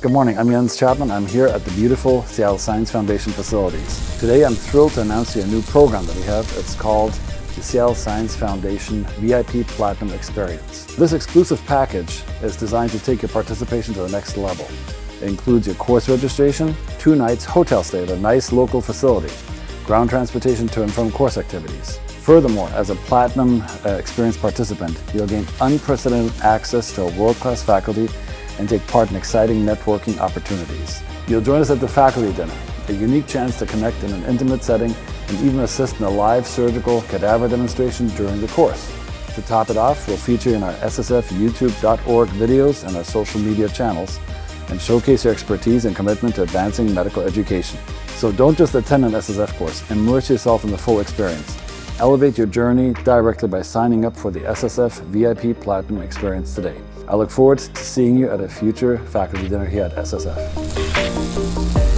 Good morning, I'm Jens Chapman. I'm here at the beautiful Seattle Science Foundation facilities. Today I'm thrilled to announce to you a new program that we have. It's called the Seattle Science Foundation VIP Platinum Experience. This exclusive package is designed to take your participation to the next level. It includes your course registration, 2 nights hotel stay at a nice local facility, ground transportation to and from course activities. Furthermore, as a Platinum Experience participant, you'll gain unprecedented access to a world-class faculty and take part in exciting networking opportunities. You'll join us at the faculty dinner, a unique chance to connect in an intimate setting and even assist in a live surgical cadaver demonstration during the course. To top it off, we'll feature in our SSF YouTube.org videos and our social media channels and showcase your expertise and commitment to advancing medical education. So don't just attend an SSF course, immerse yourself in the full experience. Elevate your journey directly by signing up for the SSF VIP Platinum Experience today. I look forward to seeing you at a future faculty dinner here at SSF.